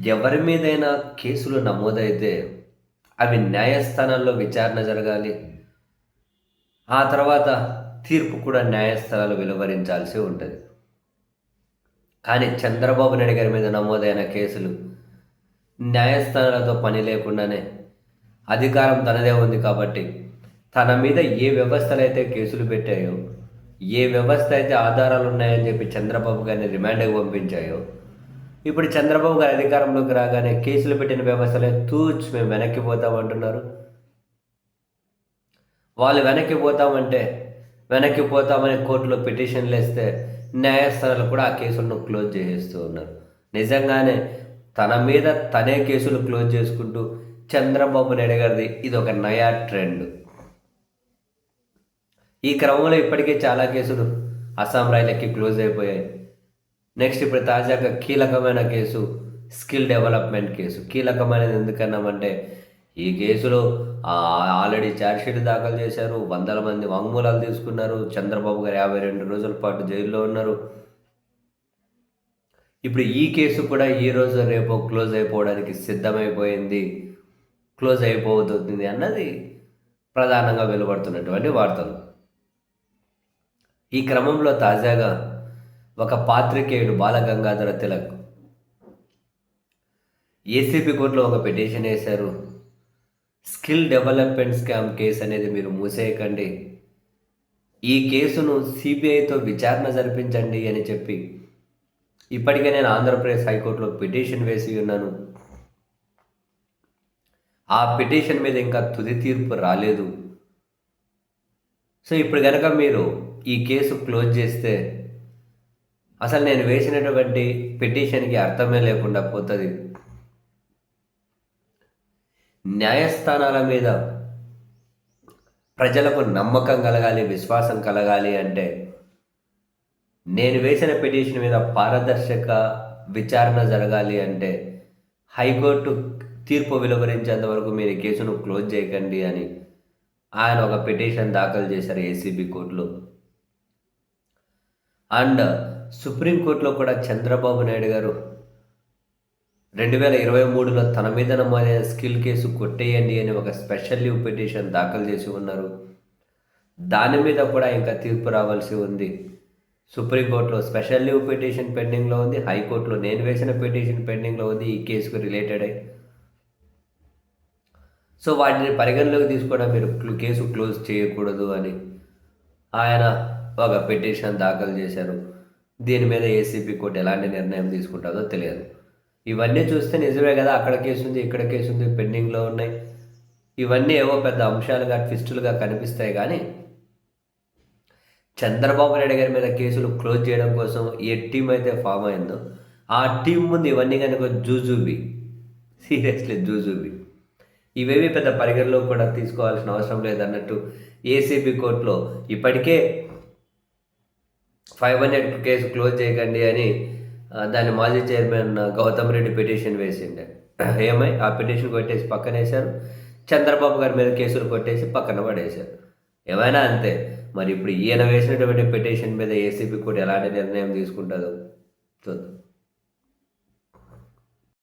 ఎవరి మీదైనా కేసులు నమోదైతే అవి న్యాయస్థానాల్లో విచారణ జరగాలి. ఆ తర్వాత తీర్పు కూడా న్యాయస్థానాలు వెలువరించాల్సి ఉంటుంది. కానీ చంద్రబాబు నాయుడు గారి మీద నమోదైన కేసులు న్యాయస్థానాలతో పని లేకుండానే అధికారం తనదే ఉంది కాబట్టి తన మీద ఏ వ్యవస్థలు అయితే కేసులు పెట్టాయో, ఏ వ్యవస్థ అయితే ఆధారాలు ఉన్నాయని చెప్పి చంద్రబాబు గారిని రిమాండ్కి పంపించాయో, ఇప్పుడు చంద్రబాబు గారు అధికారంలోకి రాగానే కేసులు పెట్టిన వ్యవస్థలే మేము వెనక్కి పోతామంటున్నారు. వాళ్ళు వెనక్కి పోతామంటే వెనక్కి పోతామని కోర్టులో పిటిషన్లు వేస్తే న్యాయస్థానాలు కూడా ఆ కేసులను క్లోజ్ చేసేస్తూ ఉన్నారు. నిజంగానే తన మీద తనే కేసులు క్లోజ్ చేసుకుంటూ చంద్రబాబు నాయుడు గారిది ఇది ఒక నయా ట్రెండ్. ఈ క్రమంలో ఇప్పటికే చాలా కేసులు అస్సాం రైలకి క్లోజ్ అయిపోయాయి. నెక్స్ట్ ఇప్పుడు తాజాగా కీలకమైన కేసు స్కిల్ డెవలప్మెంట్ కేసు. కీలకమైనది ఎందుకన్నామంటే ఈ కేసులో ఆల్రెడీ ఛార్జ్షీట్ దాఖలు చేశారు, వందల మంది వాంగ్మూలాలు తీసుకున్నారు. చంద్రబాబు గారు 52 రోజుల పాటు జైల్లో ఉన్నారు. ఇప్పుడు ఈ కేసు కూడా ఈరోజు రేపు క్లోజ్ అయిపోవడానికి సిద్ధమైపోయింది, క్లోజ్ అయిపోతుంది అన్నది ప్రధానంగా వెలువడుతున్నటువంటి వార్తలు. ఈ క్రమంలో తాజాగా ఒక పాత్రికేయుడు బాలగంగాధర తిలక్ ఏసీబీ కోర్టులో ఒక పిటిషన్ వేశారు. స్కిల్ డెవలప్మెంట్ స్కామ్ కేసు అనేది మీరు మూసేయకండి, ఈ కేసును సిబిఐతో విచారణ జరిపించండి అని చెప్పి ఇప్పటికే నేను ఆంధ్రప్రదేశ్ హైకోర్టులో పిటిషన్ వేసి ఉన్నాను. ఆ పిటిషన్ మీద ఇంకా తుది తీర్పు రాలేదు. సో ఇప్పుడు కనుక మీరు ఈ కేసు క్లోజ్ చేస్తే అసలు నేను వేసినటువంటి పిటిషన్కి అర్థమే లేకుండా పోతుంది. న్యాయస్థానాల మీద ప్రజలకు నమ్మకం కలగాలి, విశ్వాసం కలగాలి అంటే నేను వేసిన పిటిషన్ మీద పారదర్శక విచారణ జరగాలి అంటే హైకోర్టు తీర్పు వెలువరించేంత వరకు మీరు ఈ కేసును క్లోజ్ చేయకండి అని ఆయన ఒక పిటిషన్ దాఖలు చేశారు ఏసీబీ కోర్టులో. అండ్ సుప్రీంకోర్టులో కూడా చంద్రబాబు నాయుడు గారు 2023లో తన మీద నమోదైన స్కిల్ కేసు కొట్టేయండి అని ఒక స్పెషల్ లీవ్ పిటిషన్ దాఖలు చేసి ఉన్నారు. దాని మీద కూడా ఇంకా తీర్పు రావాల్సి ఉంది. సుప్రీంకోర్టులో స్పెషల్ లీవ్ పిటిషన్ పెండింగ్లో ఉంది, హైకోర్టులో నేను వేసిన పిటిషన్ పెండింగ్లో ఉంది ఈ కేసుకు రిలేటెడ్ అయ్యి. సో వాటిని పరిగణలోకి తీసుకోవడం మీరు కేసు క్లోజ్ చేయకూడదు అని ఆయన ఒక పిటిషన్ దాఖలు చేశారు. దీని మీద ఏసీబీ కోర్టు ఎలాంటి నిర్ణయం తీసుకుంటుందో తెలియదు. ఇవన్నీ చూస్తే నిజమే కదా, అక్కడ కేసు ఉంది, ఇక్కడ కేసు ఉంది, పెండింగ్లో ఉన్నాయి, ఇవన్నీ ఏవో పెద్ద అంశాలుగా ట్విస్టులుగా కనిపిస్తాయి. కానీ చంద్రబాబు నాయుడు గారి మీద కేసులు క్లోజ్ చేయడం కోసం ఏ టీం అయితే ఫామ్ అయిందో ఆ టీం ముందు ఇవన్నీ కనుక జూజూబీ, సీరియస్లీ జూజూబీ, ఇవేవి పెద్ద పరిగణలో కూడా తీసుకోవాల్సిన అవసరం లేదన్నట్టు ఏసీబీ కోర్టులో ఇప్పటికే 500 కేసు క్లోజ్ చేయకండి అని దాని మాజీ చైర్మన్ గౌతమ్ రెడ్డి పిటిషన్ వేసిండే. ఏమై ఆ పిటిషన్ కొట్టేసి పక్కన వేశారు, చంద్రబాబు గారి మీద కేసులు కొట్టేసి పక్కన పడేశారు. ఏమైనా అంతే. మరి ఇప్పుడు ఈయన వేసినటువంటి పిటిషన్ మీద ఏసీబీ కోర్టు ఎలాంటి నిర్ణయం తీసుకుంటుందో చూద్దాం.